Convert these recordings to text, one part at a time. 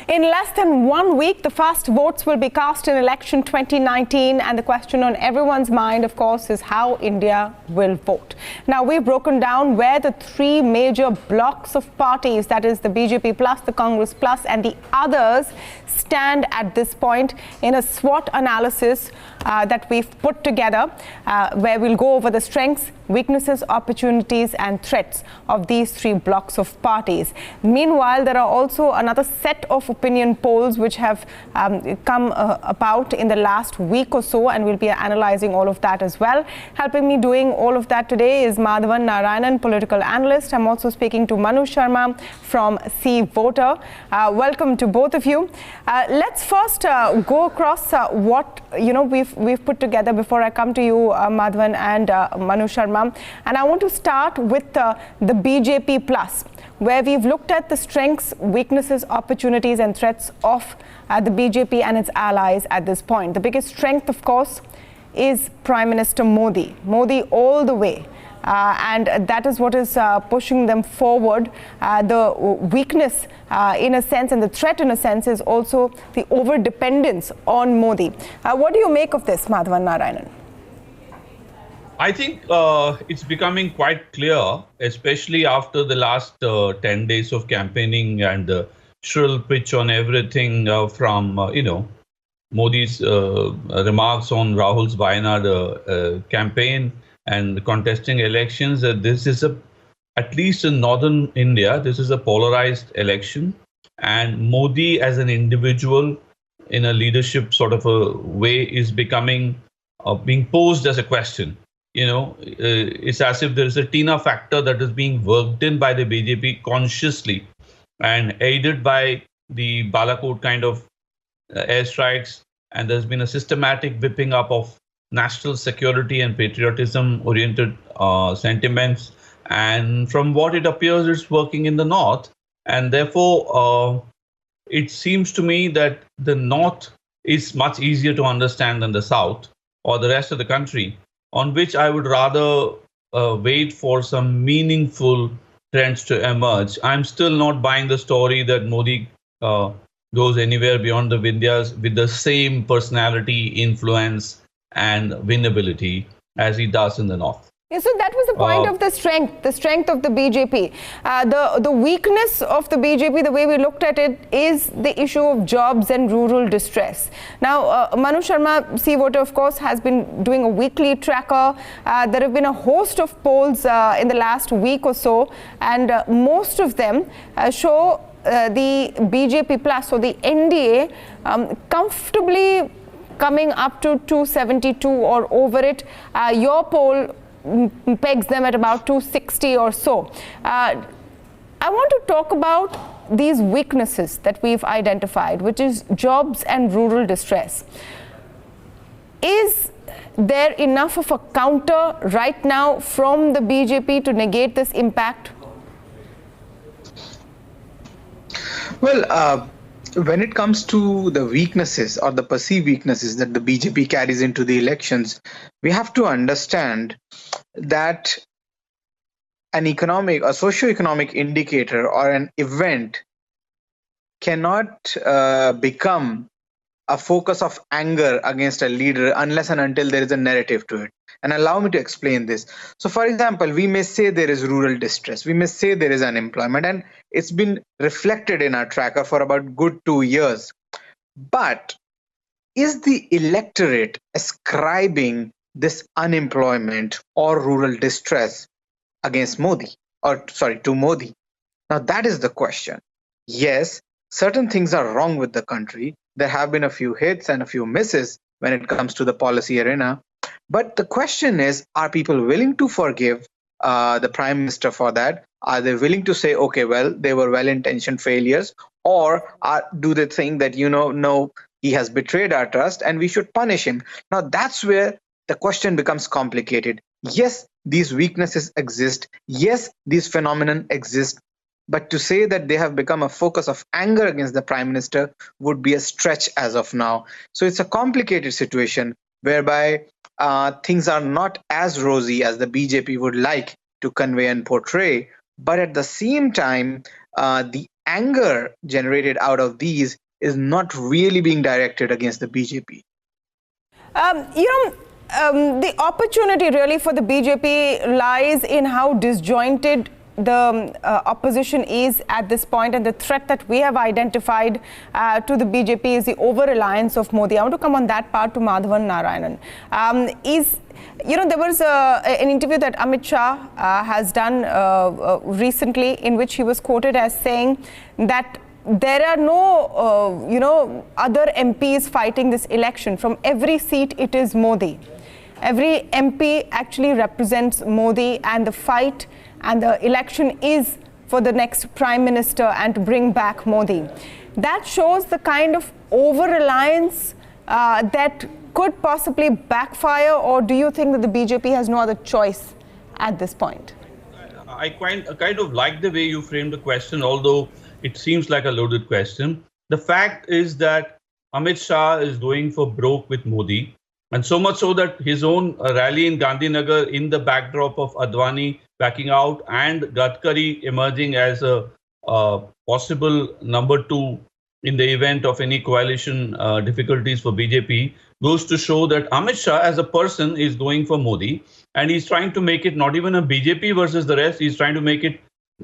In less than 1 week, the first votes will be cast in election 2019, and the question on everyone's mind, of course, is how India will vote. Now, we've broken down where the three major blocs of parties, that is the BJP plus, the Congress plus, and the others, stand at this point in a SWOT analysis that we've put together, where we'll go over the strengths, weaknesses, opportunities, and threats of these three blocs of parties. Meanwhile, there are also another set of opinion polls which have come about in the last week or so, and we'll be analyzing all of that as well. Helping me doing all of that today is Madhavan Narayanan, political analyst. I'm also speaking to Manu Sharma from C Voter. Welcome to both of you. Let's first go across what we've put together before I come to you, Madhavan and Manu Sharma. And I want to start with the BJP plus, where we've looked at the strengths, weaknesses, opportunities and threats of the BJP and its allies at this point. The biggest strength, of course, is Prime Minister Modi. Modi all the way. And that is what is pushing them forward. The weakness, in a sense, and the threat, in a sense, is also the over-dependence on Modi. What do you make of this, Madhavan Narayanan? I think it's becoming quite clear, especially after the last 10 days of campaigning and the shrill pitch on everything from, Modi's remarks on Rahul's Wayanad campaign and contesting elections. This is at least in northern India, this is a polarized election. And Modi as an individual in a leadership sort of a way is becoming, being posed as a question. It's as if there is a Tina factor that is being worked in by the BJP consciously and aided by the Balakot kind of airstrikes. And there's been a systematic whipping up of national security and patriotism oriented sentiments. And from what it appears, it's working in the north. And therefore, it seems to me that the north is much easier to understand than the south or the rest of the country, on which I would rather wait for some meaningful trends to emerge. I'm still not buying the story that Modi goes anywhere beyond the Vindhyas with the same personality, influence, and winnability as he does in the north. Yeah, so that was the point of the strength of the BJP. The weakness of the BJP, the way we looked at it, is the issue of jobs and rural distress. Now, Manu Sharma, C Voter, of course, has been doing a weekly tracker. There have been a host of polls in the last week or so, and most of them show the BJP plus, so the NDA, comfortably coming up to 272 or over it. Your poll pegs them at about 260 or so. I want to talk about these weaknesses that we've identified, which is jobs and rural distress. Is there enough of a counter right now from the BJP to negate this impact? Well, when it comes to the weaknesses or the perceived weaknesses that the BJP carries into the elections, we have to understand that an economic or socio-economic indicator or an event cannot become a focus of anger against a leader unless and until there is a narrative to it. And allow me to explain this. So, for example, we may say there is rural distress, we may say there is unemployment, and it's been reflected in our tracker for about good 2 years. But is the electorate ascribing this unemployment or rural distress against Modi, to Modi? Now, that is the question. Yes, certain things are wrong with the country. There have been a few hits and a few misses when it comes to the policy arena. But the question is, are people willing to forgive the Prime Minister for that? Are they willing to say, okay, well, they were well-intentioned failures? Or do they think that, no, he has betrayed our trust and we should punish him? Now, that's where the question becomes complicated. Yes, these weaknesses exist. Yes, these phenomenon exist. But to say that they have become a focus of anger against the Prime Minister would be a stretch as of now. So it's a complicated situation whereby things are not as rosy as the BJP would like to convey and portray. But at the same time, the anger generated out of these is not really being directed against the BJP. The opportunity really for the BJP lies in how disjointed the opposition is at this point, and the threat that we have identified to the BJP is the over-reliance of Modi. I want to come on that part to Madhavan Narayanan. There was an interview that Amit Shah has done recently, in which he was quoted as saying that there are no, other MPs fighting this election. From every seat, it is Modi. Every MP actually represents Modi, and the fight and the election is for the next Prime Minister and to bring back Modi. That shows the kind of over-reliance that could possibly backfire, or do you think that the BJP has no other choice at this point? I kind of like the way you framed the question, although it seems like a loaded question. The fact is that Amit Shah is going for broke with Modi, and so much so that his own rally in Gandhinagar, in the backdrop of Advani backing out and Gadkari emerging as a possible number 2 in the event of any coalition difficulties for BJP, goes to show that Amit Shah as a person is going for Modi, and he's trying to make it not even a BJP versus the rest, he's trying to make it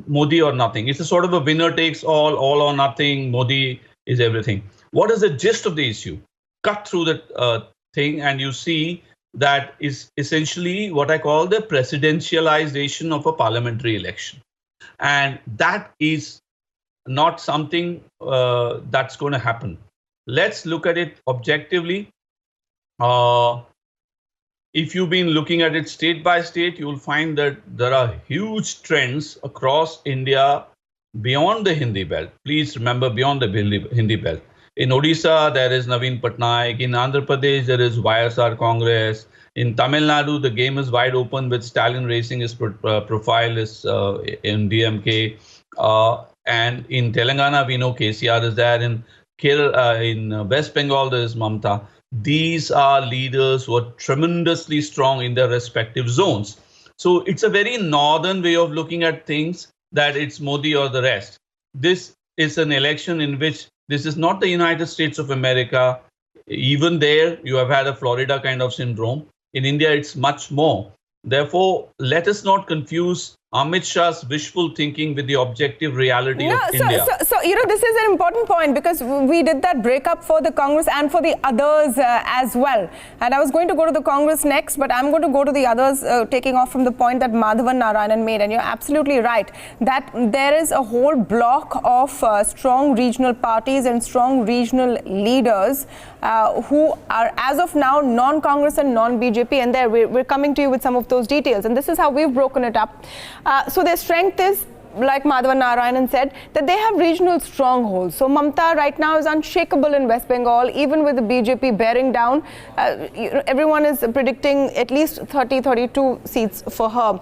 Modi or nothing. It's a sort of a winner takes all or nothing, Modi is everything. What is the gist of the issue? Cut through the thing and you see that is essentially what I call the presidentialization of a parliamentary election. And that is not something that's going to happen. Let's look at it objectively. If you've been looking at it state by state, you will find that there are huge trends across India beyond the Hindi belt. Please remember, beyond the Hindi belt. In Odisha, there is Naveen Patnaik. In Andhra Pradesh, there is YSR Congress. In Tamil Nadu, the game is wide open with Stalin racing his profile is in DMK. And in Telangana, we know KCR is there. In Kerala, in West Bengal, there is Mamata. These are leaders who are tremendously strong in their respective zones. So it's a very northern way of looking at things, that it's Modi or the rest. This is an election in which this is not the United States of America. Even there, you have had a Florida kind of syndrome. In India, it's much more. Therefore, let us not confuse Amit Shah's wishful thinking with the objective reality of India. So, this is an important point, because we did that breakup for the Congress and for the others as well. And I was going to go to the Congress next, but I'm going to go to the others, taking off from the point that Madhavan Narayanan made. And you're absolutely right that there is a whole block of strong regional parties and strong regional leaders who are, as of now, non-Congress and non-BJP. And there we're coming to you with some of those details. And this is how we've broken it up. So their strength is, like Madhavan Narayanan said, that they have regional strongholds. So Mamata right now is unshakable in West Bengal, even with the BJP bearing down. Everyone is predicting at least 32 seats for her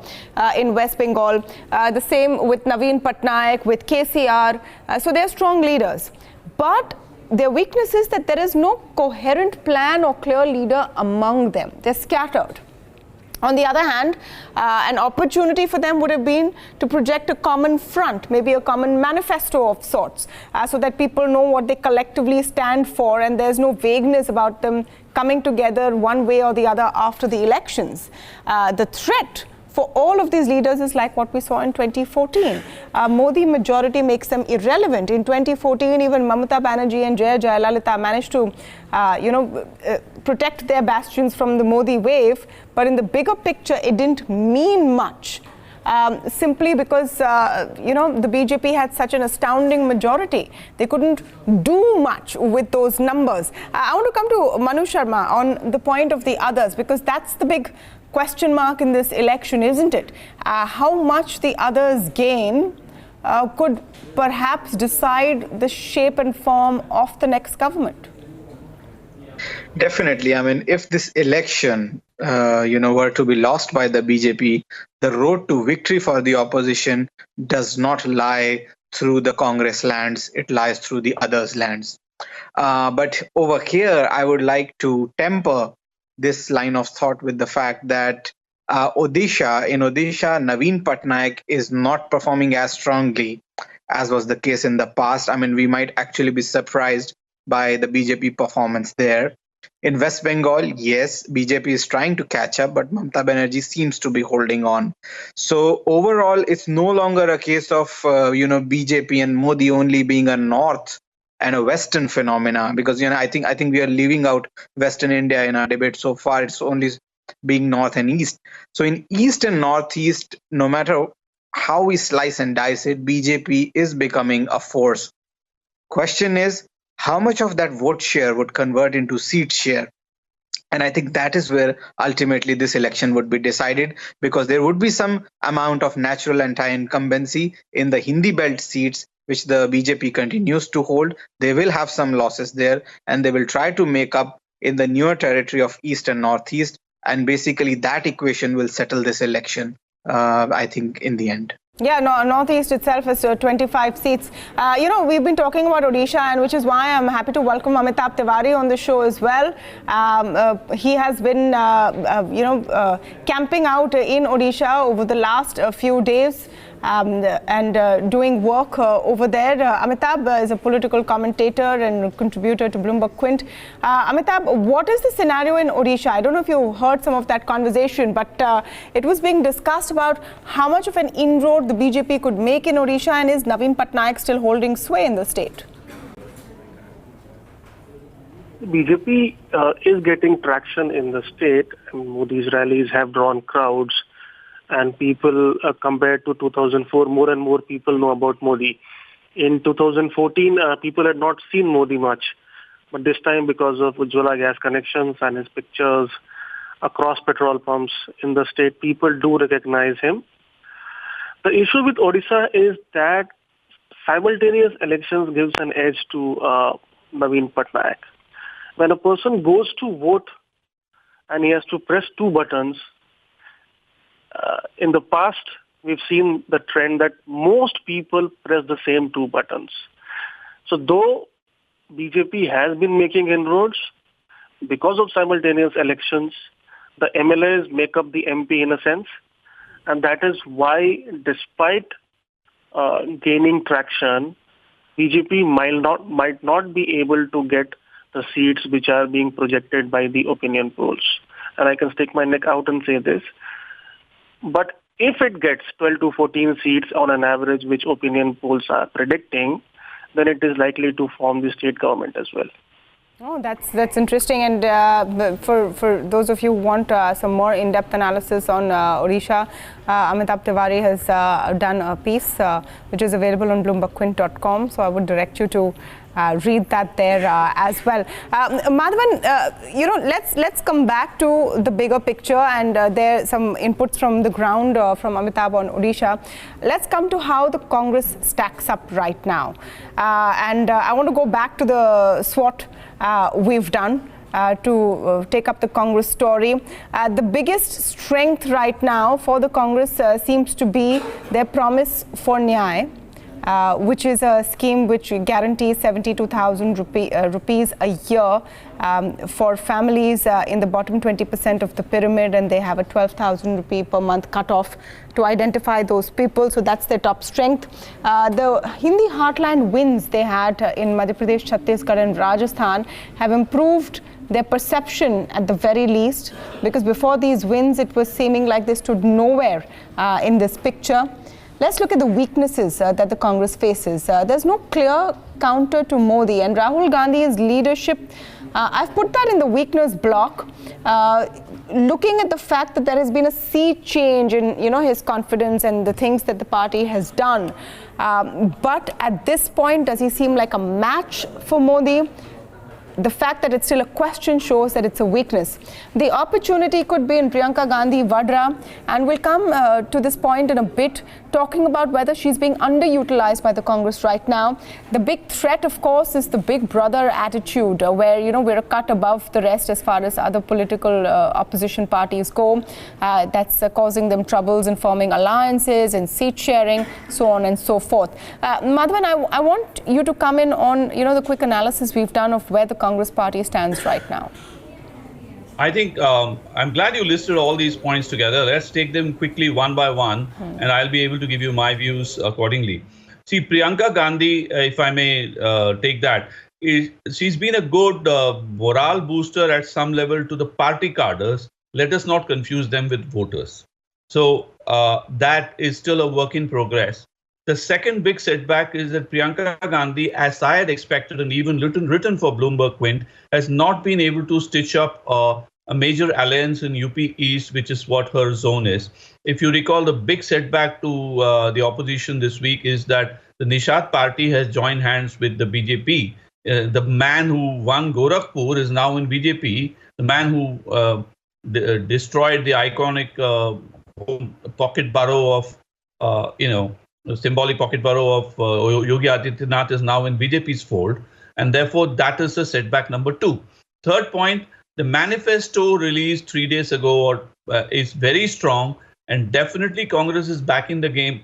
in West Bengal. The same with Naveen Patnaik, with KCR. So they're strong leaders. But their weakness is that there is no coherent plan or clear leader among them. They're scattered. On the other hand, an opportunity for them would have been to project a common front, maybe a common manifesto of sorts, so that people know what they collectively stand for, and there's no vagueness about them coming together one way or the other after the elections. The threat for all of these leaders is like what we saw in 2014. Modi majority makes them irrelevant. In 2014, even Mamata Banerjee and Jaya Jayalalita managed to, protect their bastions from the Modi wave. But in the bigger picture, it didn't mean much. Simply because, the BJP had such an astounding majority. They couldn't do much with those numbers. I want to come to Manu Sharma on the point of the others, because that's the big question mark in this election, isn't it? How much the others gain could perhaps decide the shape and form of the next government. Definitely. I mean, if this election, were to be lost by the BJP, the road to victory for the opposition does not lie through the Congress lands. It lies through the others' lands. But over here, I would like to temper this line of thought with the fact that in Odisha, Naveen Patnaik is not performing as strongly as was the case in the past. I mean, we might actually be surprised by the BJP performance there. In West Bengal, yes, BJP is trying to catch up, but Mamata Banerjee seems to be holding on. So overall, it's no longer a case of BJP and Modi only being a north and a western phenomena, because I think we are leaving out Western India in our debate so far. It's only being north and east. So in east and northeast, no matter how we slice and dice it, BJP is becoming a force. Question is, how much of that vote share would convert into seat share? And I think that is where ultimately this election would be decided, because there would be some amount of natural anti-incumbency in the Hindi belt seats, which the BJP continues to hold. They will have some losses there, and they will try to make up in the newer territory of East and Northeast. And basically that equation will settle this election, I think, in the end. Yeah, no, Northeast itself has 25 seats. We've been talking about Odisha, and which is why I'm happy to welcome Amitabh Tiwari on the show as well. He has been, camping out in Odisha over the last few days. And doing work over there. Amitabh is a political commentator and contributor to BloombergQuint. Amitabh, what is the scenario in Odisha? I don't know if you heard some of that conversation, but it was being discussed about how much of an inroad the BJP could make in Odisha, and is Naveen Patnaik still holding sway in the state? BJP is getting traction in the state. Modi's rallies have drawn crowds. And people, compared to 2004, more and more people know about Modi. In 2014, people had not seen Modi much. But this time, because of Ujjwala gas connections and his pictures across petrol pumps in the state, people do recognize him. The issue with Odisha is that simultaneous elections gives an edge to Naveen Patnaik. When a person goes to vote and he has to press two buttons, in the past, we've seen the trend that most people press the same two buttons. So though BJP has been making inroads, because of simultaneous elections, the MLAs make up the MP in a sense. And that is why, despite gaining traction, BJP might not be able to get the seats which are being projected by the opinion polls. And I can stick my neck out and say this. But if it gets 12 to 14 seats on an average, which opinion polls are predicting, then it is likely to form the state government as well. Oh, that's interesting. And for those of you who want some more in-depth analysis on Odisha, Amitabh Tiwari has done a piece which is available on BloombergQuint.com. So I would direct you to read that there as well. Madhavan, let's come back to the bigger picture, and there are some inputs from the ground from Amitabh on Odisha. Let's come to how the Congress stacks up right now. And I want to go back to the SWOT we've done to take up the Congress story. The biggest strength right now for the Congress seems to be their promise for Nyay, which is a scheme which guarantees 72,000 rupees a year for families in the bottom 20% of the pyramid, and they have a 12,000 rupee per month cutoff to identify those people. So that's their top strength. The Hindi heartland wins they had in Madhya Pradesh, Chhattisgarh and Rajasthan have improved their perception at the very least, because before these wins it was seeming like they stood nowhere in this picture. Let's look at the weaknesses that the Congress faces. There's no clear counter to Modi, and Rahul Gandhi's leadership, I've put that in the weakness block, looking at the fact that there has been a sea change in his confidence and the things that the party has done. But at this point, does he seem like a match for Modi? The fact that it's still a question shows that it's a weakness. The opportunity could be in Priyanka Gandhi Vadra, and we'll come to this point in a bit, talking about whether she's being underutilized by the Congress right now. The big threat, of course, is the big brother attitude, where we're a cut above the rest as far as other political opposition parties go. That's causing them troubles in forming alliances and seat sharing, so on and so forth. Madhavan, I want you to come in on the quick analysis we've done of where the Congress party stands right now. I think I'm glad you listed all these points together. Let's take them quickly one by one, and I'll be able to give you my views accordingly. See, Priyanka Gandhi, if I may take that, she's been a good morale booster at some level to the party cadres. Let us not confuse them with voters. So that is still a work in progress. The second big setback is that Priyanka Gandhi, as I had expected and even written for BloombergQuint, has not been able to stitch up a major alliance in UP East, which is what her zone is. If you recall, the big setback to the opposition this week is that the Nishat party has joined hands with the BJP. The man who won Gorakhpur is now in BJP. The man who destroyed the iconic pocket borough of, the symbolic pocket borough of Yogi Adityanath is now in BJP's fold. And therefore, that is a setback number 2. Third point, the manifesto released 3 days ago is very strong, and definitely Congress is back in the game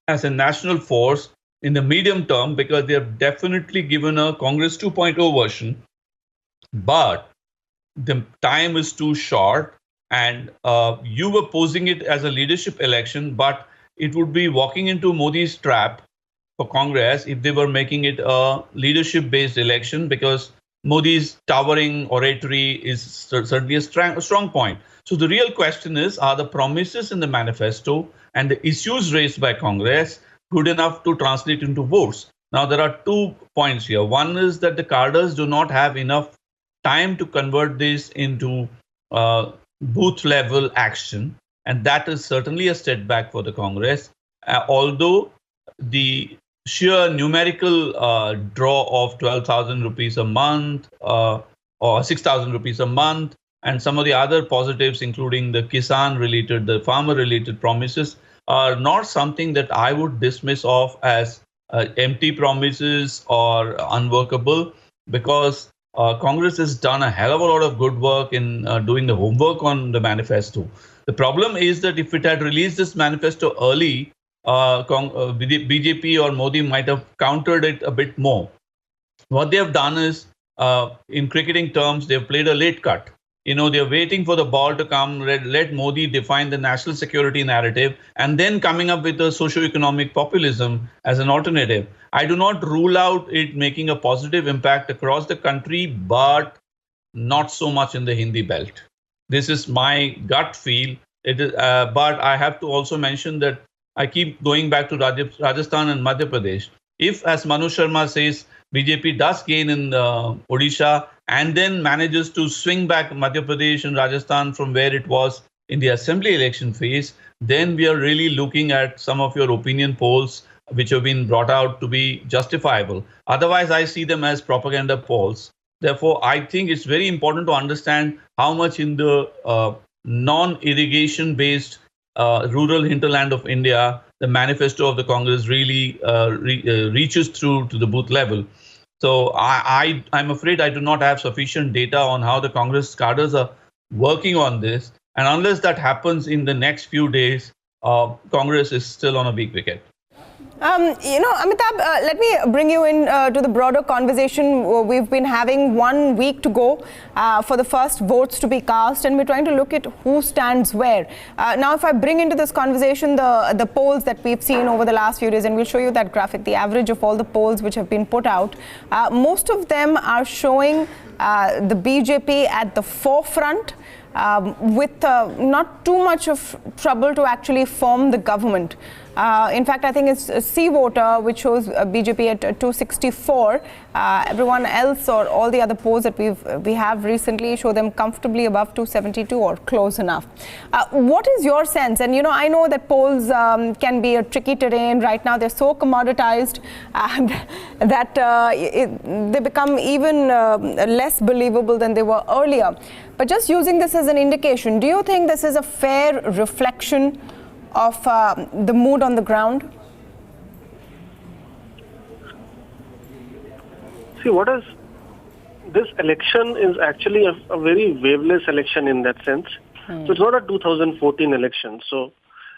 as a national force in the medium term, because they have definitely given a Congress 2.0 version. But the time is too short, and you were posing it as a leadership election, but it would be walking into Modi's trap for Congress if they were making it a leadership-based election, because Modi's towering oratory is certainly a strong point. So the real question is, are the promises in the manifesto and the issues raised by Congress good enough to translate into votes? Now, there are 2 points here. One is that the cadres do not have enough time to convert this into booth level action. And that is certainly a setback for the Congress. Although the sheer numerical draw of 12,000 rupees a month or 6,000 rupees a month, and some of the other positives, including the Kisan-related, the farmer-related promises, are not something that I would dismiss off as empty promises or unworkable, because Congress has done a hell of a lot of good work in doing the homework on the manifesto. The problem is that if it had released this manifesto early, BJP or Modi might have countered it a bit more. What they have done is, in cricketing terms, they've played a late cut. They're waiting for the ball to come, let Modi define the national security narrative, and then coming up with a socio-economic populism as an alternative. I do not rule out it making a positive impact across the country, but not so much in the Hindi belt. This is my gut feel. But I have to also mention that I keep going back to Rajasthan and Madhya Pradesh. If, as Manu Sharma says, BJP does gain in Odisha and then manages to swing back Madhya Pradesh and Rajasthan from where it was in the assembly election phase, then we are really looking at some of your opinion polls which have been brought out to be justifiable. Otherwise, I see them as propaganda polls. Therefore, I think it's very important to understand how much in the non-irrigation based rural hinterland of India, the manifesto of the Congress really reaches through to the booth level. So I'm afraid I do not have sufficient data on how the Congress cadres are working on this. And unless that happens in the next few days, Congress is still on a weak wicket. Amitabh, let me bring you in to the broader conversation. We've been having 1 week to go for the first votes to be cast, and we're trying to look at who stands where. Now, if I bring into this conversation the polls that we've seen over the last few days, and we'll show you that graphic, the average of all the polls which have been put out, most of them are showing the BJP at the forefront, with not too much of trouble to actually form the government. In fact, I think it's C voter which shows BJP at 264. Everyone else or all the other polls that we have recently show them comfortably above 272 or close enough. What is your sense? And I know that polls can be a tricky terrain right now. They're so commoditized that they become even less believable than they were earlier. But just using this as an indication, do you think this is a fair reflection of the mood on the ground? See, this election is actually a very waveless election in that sense. So it's not a 2014 election. So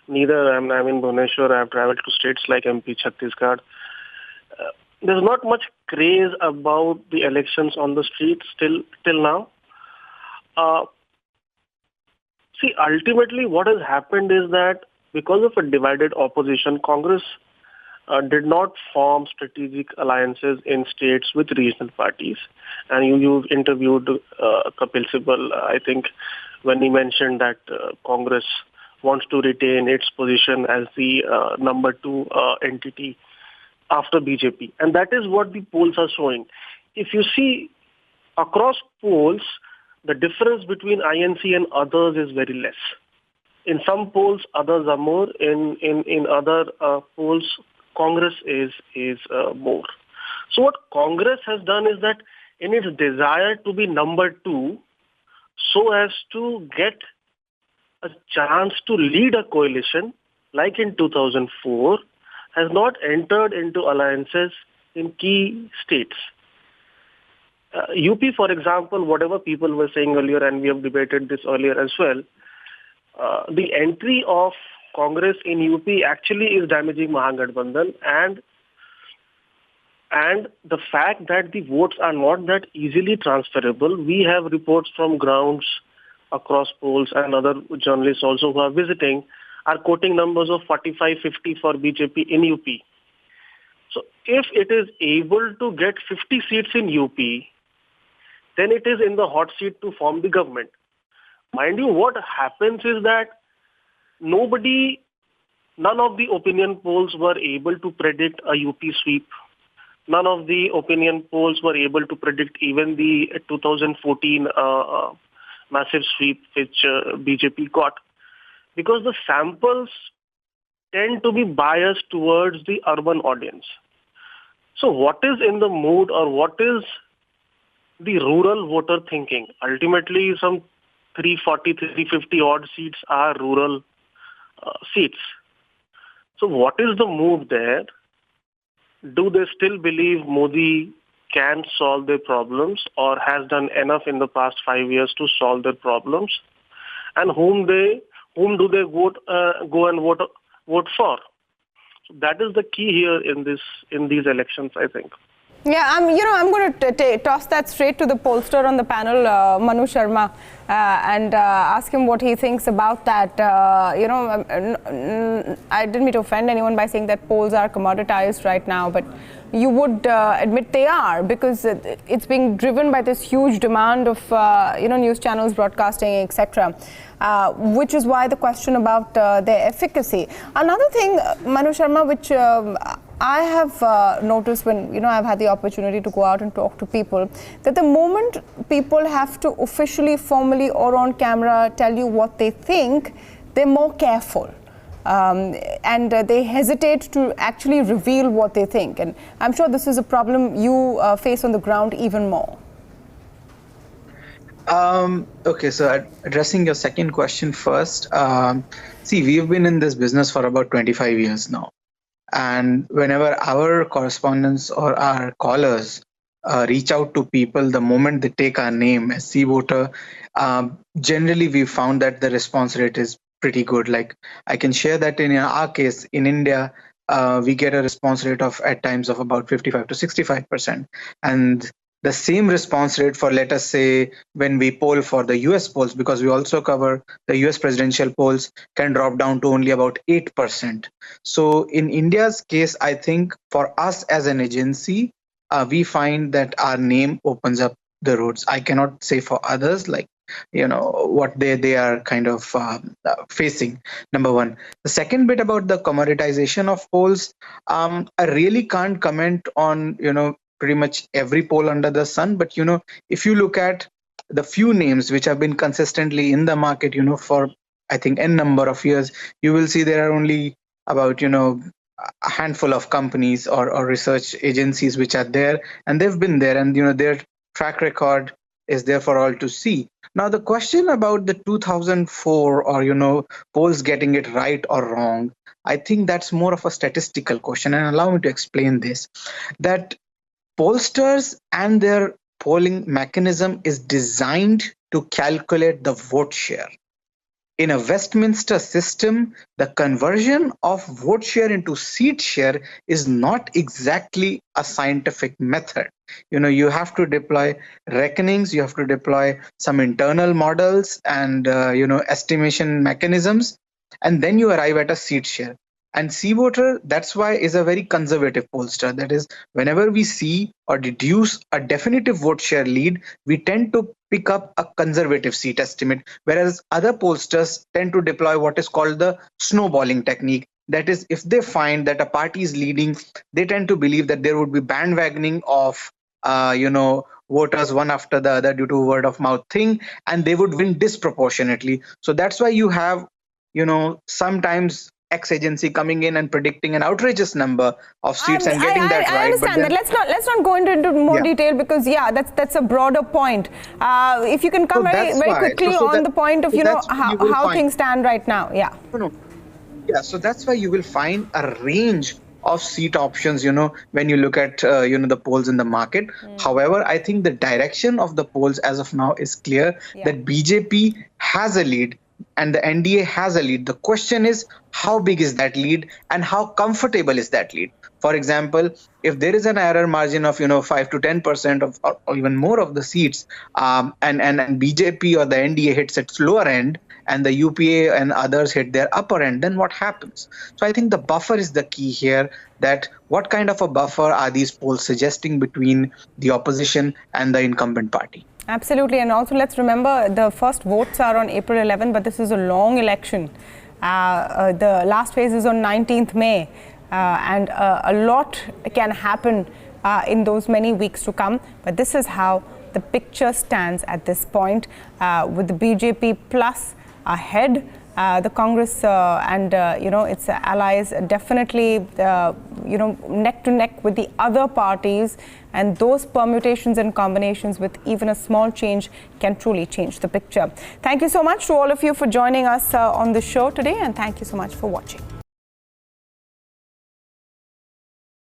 neither I'm in Bhubaneswar. I've traveled to states like MP, Chhattisgarh. There's not much craze about the elections on the streets till now. See, ultimately what has happened is that because of a divided opposition, Congress did not form strategic alliances in states with regional parties. And you interviewed Kapil Sibal, I think, when he mentioned that Congress wants to retain its position as the number two entity after BJP. And that is what the polls are showing. If you see across polls, the difference between INC and others is very less. In some polls, others are more. In other polls, Congress is more. So what Congress has done is that in its desire to be number two, so as to get a chance to lead a coalition, like in 2004, has not entered into alliances in key states. UP, for example, whatever people were saying earlier, and we have debated this earlier as well, the entry of Congress in UP actually is damaging Mahagathbandhan, and the fact that the votes are not that easily transferable. We have reports from grounds across polls, and other journalists also who are visiting are quoting numbers of 45-50 for BJP in UP. So if it is able to get 50 seats in UP, then it is in the hot seat to form the government. Mind you, what happens is that none of the opinion polls were able to predict a UP sweep. None of the opinion polls were able to predict even the 2014 massive sweep which BJP got, because the samples tend to be biased towards the urban audience. So what is in the mood, or what is the rural voter thinking? Ultimately, some 340, 350 odd seats are rural seats. So what is the move there? Do they still believe Modi can solve their problems, or has done enough in the past 5 years to solve their problems? And whom do they go and vote for? So that is the key here in these elections, I think. Yeah, I'm going to toss that straight to the pollster on the panel, Manu Sharma, and ask him what he thinks about that. I didn't mean to offend anyone by saying that polls are commoditized right now, but you would admit they are, because it's being driven by this huge demand of news channels, broadcasting, etc., which is why the question about their efficacy. Another thing, Manu Sharma, which I have noticed when I've had the opportunity to go out and talk to people, that the moment people have to officially, formally, or on camera tell you what they think, they're more careful. And they hesitate to actually reveal what they think. And I'm sure this is a problem you face on the ground even more. Okay, so addressing your second question first. See, we've been in this business for about 25 years now. And whenever our correspondents or our callers reach out to people, the moment they take our name as C voter, generally we found that the response rate is pretty good. Like, I can share that in our case, in India, we get a response rate of at times of about 55 to 65%. And the same response rate for, let us say, when we poll for the US polls, because we also cover the US presidential polls, can drop down to only about 8%. So in India's case, I think for us as an agency, we find that our name opens up the roads. I cannot say for others, like, what they are kind of facing, number one. The second bit about the commoditization of polls, I really can't comment on, pretty much every poll under the sun. But, if you look at the few names which have been consistently in the market, for, I think, n number of years, you will see there are only about, a handful of companies or research agencies which are there, and they've been there, and, their track record is there for all to see. Now, the question about the 2004 or, polls getting it right or wrong, I think that's more of a statistical question. And allow me to explain this, that pollsters and their polling mechanism is designed to calculate the vote share. In a Westminster system, the conversion of vote share into seat share is not exactly a scientific method. You have to deploy reckonings, you have to deploy some internal models and, estimation mechanisms, and then you arrive at a seat share. And C voter, that's why, is a very conservative pollster. That is, whenever we see or deduce a definitive vote share lead, we tend to pick up a conservative seat estimate, whereas other pollsters tend to deploy what is called the snowballing technique. That is, if they find that a party is leading, they tend to believe that there would be bandwagoning of voters one after the other due to word of mouth thing, and they would win disproportionately. So that's why you have, sometimes X agency coming in and predicting an outrageous number of seats and getting that right. I understand that. Let's not go into more detail, because that's a broader point. If you can come very quickly on the point of how things stand right now. Yeah. So that's why you will find a range of seat options, when you look at the polls in the market. However, I think the direction of the polls as of now is clear, that BJP has a lead and the NDA has a lead. The question is, how big is that lead and how comfortable is that lead? For example, if there is an error margin of 5 to 10% or even more of the seats, and BJP or the NDA hits its lower end, and the UPA and others hit their upper end, then what happens? So I think the buffer is the key here, that what kind of a buffer are these polls suggesting between the opposition and the incumbent party? Absolutely. And also let's remember, the first votes are on April 11, but this is a long election. The last phase is on 19th May, and a lot can happen in those many weeks to come. But this is how the picture stands at this point, with the BJP plus ahead. The Congress and its allies definitely neck to neck with the other parties, and those permutations and combinations with even a small change can truly change the picture. Thank you so much to all of you for joining us on the show today, and thank you so much for watching.